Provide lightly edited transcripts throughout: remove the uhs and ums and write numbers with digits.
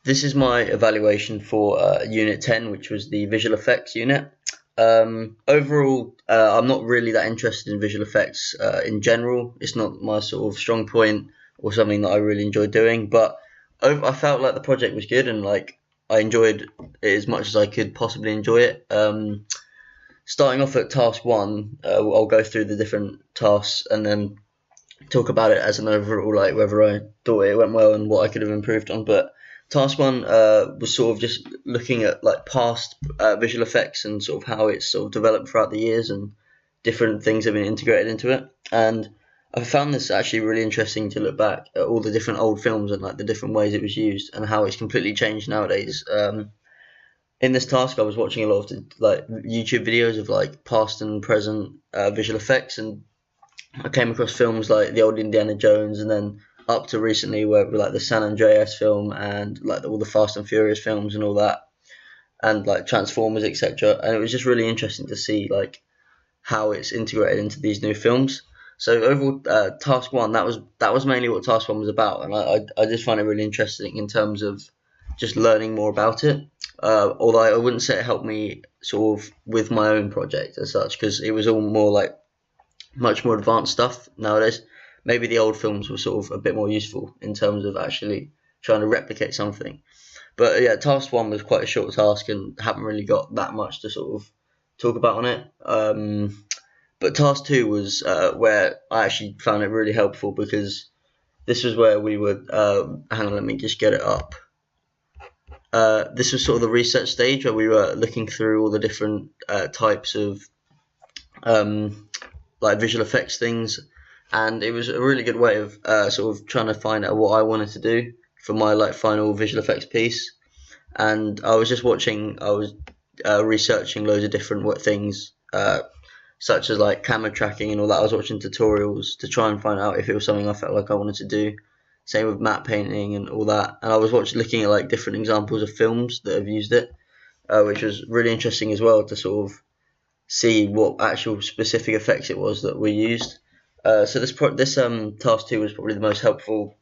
This is my evaluation for Unit 10, which was the visual effects unit. Overall, I'm not really that interested in visual effects in general. It's not my sort of strong point or something that I really enjoy doing, but I felt like the project was good and like I enjoyed it as much as I could possibly enjoy it. Starting off at task one, I'll go through the different tasks and then talk about it as an overall, like whether I thought it went well and what I could have improved on. But task one was sort of just looking at like past visual effects and sort of how it's sort of developed throughout the years and different things have been integrated into it. And I found this actually really interesting to look back at all the different old films and like the different ways it was used and how it's completely changed nowadays. In this task, I was watching a lot of like YouTube videos of like past and present visual effects, and I came across films like the old Indiana Jones, and then up to recently where like the San Andreas film and like all the Fast and Furious films and all that, and like Transformers, etc. And it was just really interesting to see like how it's integrated into these new films. So overall, task one, that was mainly what task one was about, and I just find it really interesting in terms of just learning more about it. Although I wouldn't say it helped me sort of with my own project as such, because it was all more like much more advanced stuff nowadays. Maybe the old films were sort of a bit more useful in terms of actually trying to replicate something. But yeah, task one was quite a short task and haven't really got that much to sort of talk about on it. But task two was where I actually found it really helpful, because this was where we would, hang on, let me just get it up. This was sort of the research stage where we were looking through all the different types of like visual effects things, and it was a really good way of sort of trying to find out what I wanted to do for my like final visual effects piece. And I was just watching, I was researching loads of different things, such as like camera tracking and all that. I was watching tutorials to try and find out if it was something I felt like I wanted to do. Same with matte painting and all that. And I was looking at like different examples of films that have used it, which was really interesting as well to sort of see what actual specific effects it was that we used. So this task two was probably the most helpful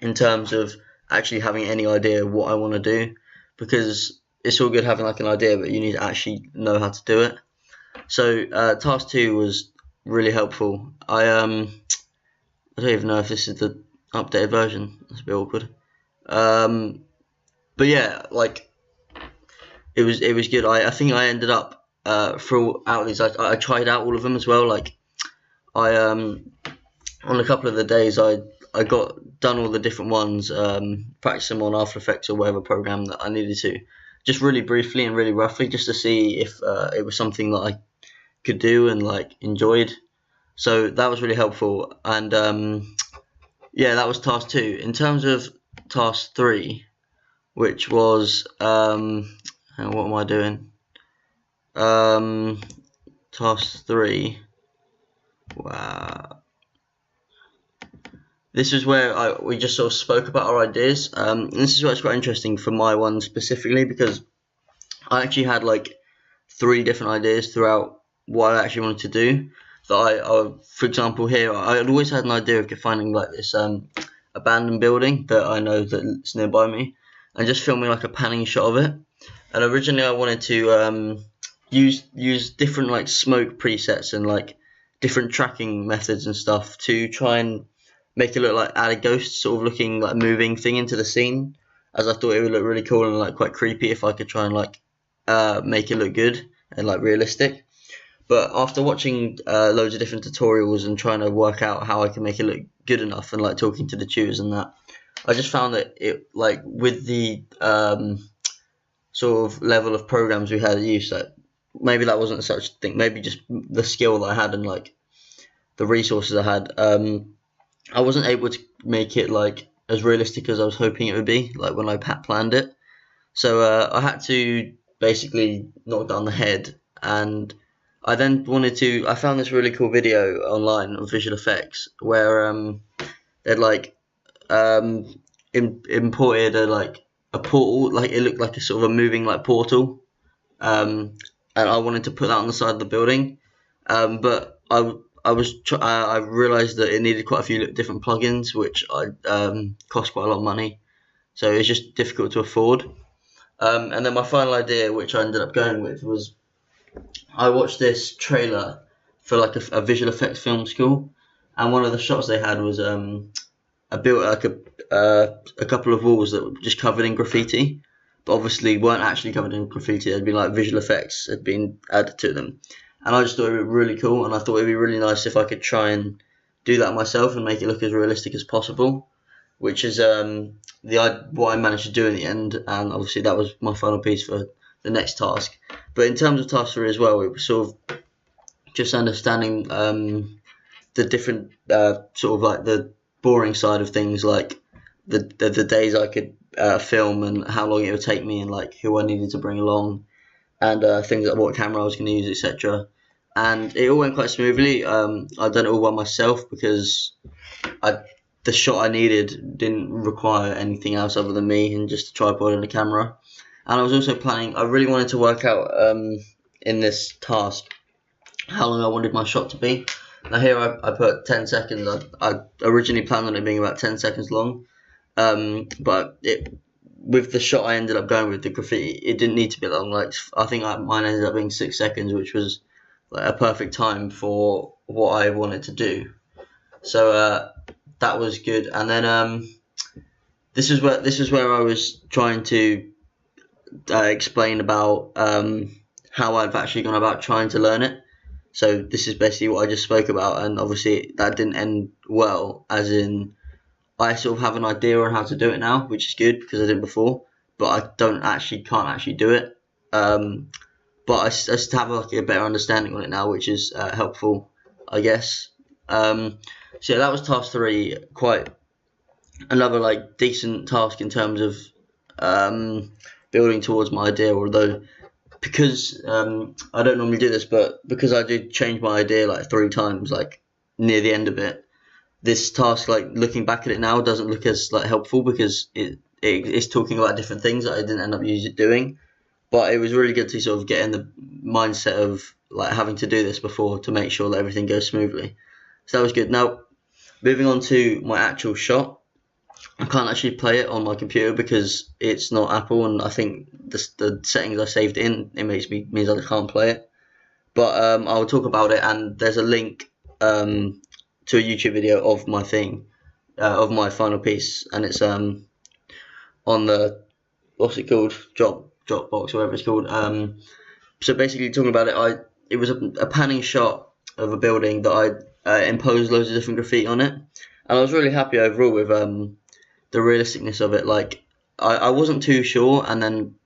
in terms of actually having any idea what I want to do, because it's all good having like an idea, but you need to actually know how to do it. So task two was really helpful. I don't even know if this is the updated version. That's a bit awkward. But yeah, like it was good. I think I ended up throughout these, I tried out all of them as well. Like I on a couple of the days I got done all the different ones, practiced them on After Effects or whatever program that I needed to, just really briefly and really roughly, just to see if it was something that I could do and like enjoyed. So that was really helpful. And yeah, that was task two. In terms of task three, which was hang on, what am I doing? Task three. Wow. This is where we just sort of spoke about our ideas. This is what's quite interesting for my one specifically, because I actually had like 3 different ideas throughout what I actually wanted to do. That for example, here I had always had an idea of finding like this abandoned building that I know that's nearby me, and just filming like a panning shot of it. And originally I wanted to use different like smoke presets and like different tracking methods and stuff to try and make it look like add a ghost sort of looking like moving thing into the scene, as I thought it would look really cool and like quite creepy if I could try and like make it look good and like realistic. But after watching loads of different tutorials and trying to work out how I can make it look good enough, and like talking to the tutors and that, I just found that it, like with the sort of level of programs we had at use, that maybe that wasn't such a thing. Maybe just the skill that I had and like the resources I had, I wasn't able to make it like as realistic as I was hoping it would be, like when I planned it. So I had to basically knock down the head, and I then I found this really cool video online of visual effects where they'd like imported a portal, like it looked like a sort of a moving like portal, and I wanted to put that on the side of the building, but I realised that it needed quite a few different plugins, which cost quite a lot of money. so it's just difficult to afford. And then my final idea, which I ended up going with, was I watched this trailer for like a visual effects film school, and one of the shots they had was I built like a couple of walls that were just covered in graffiti, but obviously weren't actually covered in graffiti. They'd been like visual effects had been added to them, and I just thought it would be really cool, and I thought it'd be really nice if I could try and do that myself and make it look as realistic as possible, which is what I managed to do in the end, and obviously that was my final piece for the next task. But in terms of task 3 as well, it was sort of just understanding the different sort of like the boring side of things, like the days I could film and how long it would take me and like who I needed to bring along and things like what camera I was going to use, etc. And it all went quite smoothly. I done it all by myself because the shot I needed didn't require anything else other than me and just a tripod and a camera. And I was also planning, I really wanted to work out in this task how long I wanted my shot to be. Now here I put 10 seconds. I originally planned on it being about 10 seconds long, but with the shot I ended up going with, the graffiti, it didn't need to be long. Like I think mine ended up being 6 seconds, which was like a perfect time for what I wanted to do. So that was good. And then this is where I was trying to explain about how I've actually gone about trying to learn it. So this is basically what I just spoke about, and obviously that didn't end well, as in I sort of have an idea on how to do it now, which is good because I didn't before, but I can't actually do it. But I just have like a better understanding on it now, which is helpful, I guess. So yeah, that was task 3, quite another like decent task in terms of building towards my idea, although because I don't normally do this, but because I did change my idea like 3 times, like near the end of it, this task, like looking back at it now, doesn't look as like helpful because it's talking about different things that I didn't end up doing. But it was really good to sort of get in the mindset of like having to do this before to make sure that everything goes smoothly. So that was good. Now moving on to my actual shot. I can't actually play it on my computer because it's not Apple, and I think the settings I saved in it means I can't play it. But I'll talk about it, and there's a link to a YouTube video of my thing, of my final piece, and it's on the what's it called, Dropbox, whatever it's called. So basically talking about it, it was a panning shot of a building that I imposed loads of different graffiti on it, and I was really happy overall with the realisticness of it. Like I wasn't too sure, and then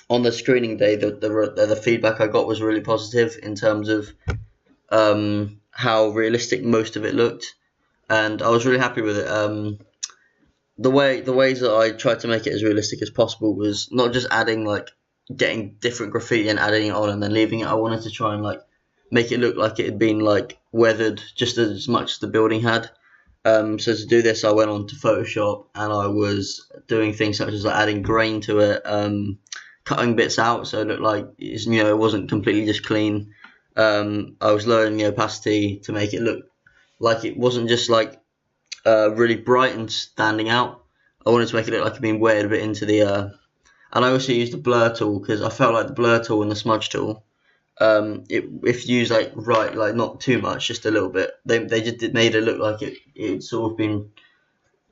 on the screening day the feedback I got was really positive in terms of how realistic most of it looked, and I was really happy with it. The ways that I tried to make it as realistic as possible was not just adding like getting different graffiti and adding it on and then leaving it. I wanted to try and like make it look like it had been like weathered just as much as the building had. So to do this, I went on to Photoshop and I was doing things such as like adding grain to it, cutting bits out so it looked like it wasn't completely just clean. I was lowering the opacity to make it look like it wasn't just like really bright and standing out. I wanted to make it look like it'd been weighted a bit into the and I also used the blur tool because I felt like the blur tool and the smudge tool, if used like right, like not too much, just a little bit, they just made it look like it sort of been,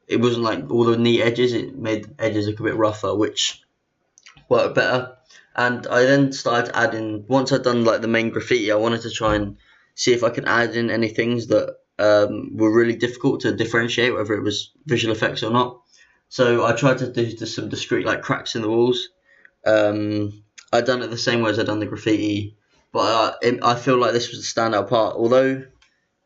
it wasn't like all the neat edges, it made the edges look a bit rougher, which worked better. And I then started adding, once I'd done like the main graffiti, I wanted to try and see if I could add in any things that were really difficult to differentiate, whether it was visual effects or not. So I tried to do some discrete like cracks in the walls. I'd done it the same way as I'd done the graffiti, but I feel like this was the standout part. Although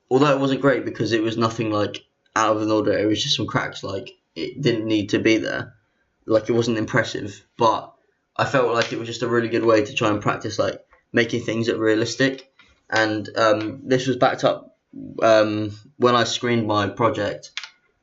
it wasn't great because it was nothing like out of an order. It was just some cracks. Like it didn't need to be there. Like it wasn't impressive, but I felt like it was just a really good way to try and practice like making things look realistic. And this was backed up when I screened my project.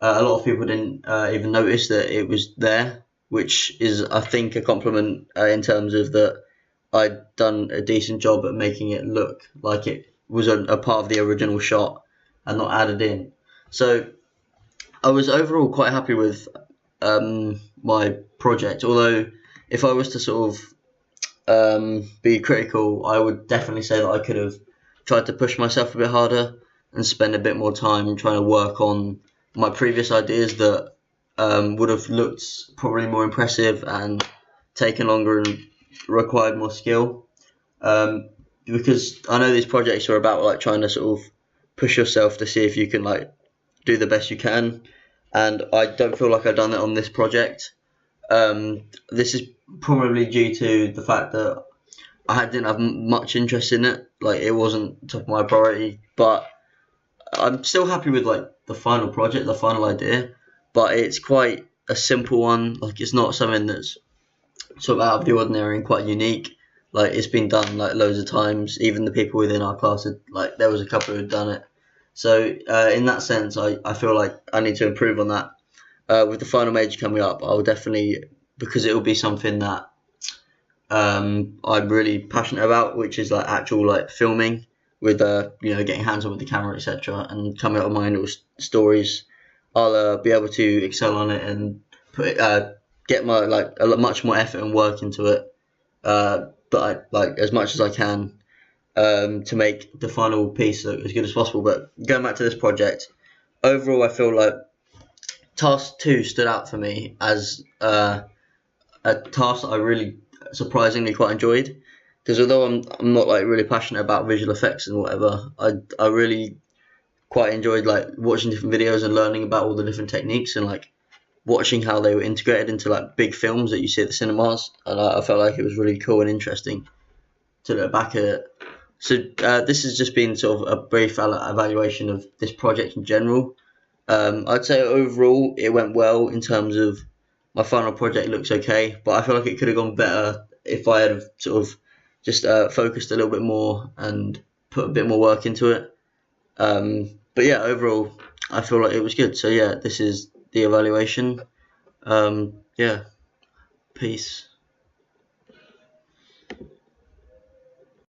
A lot of people didn't even notice that it was there, which is, I think, a compliment in terms of that I'd done a decent job at making it look like it was a part of the original shot and not added in. So I was overall quite happy with my project. Although if I was to sort of be critical, I would definitely say that I could have tried to push myself a bit harder and spend a bit more time trying to work on my previous ideas that would have looked probably more impressive and taken longer and required more skill. Because I know these projects are about like trying to sort of push yourself to see if you can like do the best you can, and I don't feel like I've done that on this project. This is probably due to the fact that I didn't have much interest in it. Like it wasn't top of my priority, but I'm still happy with like the final project, the final idea. But it's quite a simple one. Like it's not something that's sort of out of the ordinary and quite unique. Like it's been done like loads of times. Even the people within our class had, like there was a couple who had done it. So in that sense, I feel like I need to improve on that. With the final major coming up, I'll definitely, because it will be something that I'm really passionate about, which is like actual like filming with getting hands on with the camera, etc., and coming up with my own little stories. I'll be able to excel on it and get my like much more effort and work into it. But like as much as I can to make the final piece look as good as possible. But going back to this project, overall, I feel like task 2 stood out for me as a task that I really surprisingly quite enjoyed. Because although I'm not like really passionate about visual effects and whatever, I really quite enjoyed like watching different videos and learning about all the different techniques and like watching how they were integrated into like big films that you see at the cinemas. And I felt like it was really cool and interesting to look back at it. So this has just been sort of a brief evaluation of this project in general. I'd say overall it went well in terms of my final project looks okay, but I feel like it could have gone better if I had sort of just focused a little bit more and put a bit more work into it. But yeah, overall I feel like it was good. So yeah, this is the evaluation. Yeah, peace.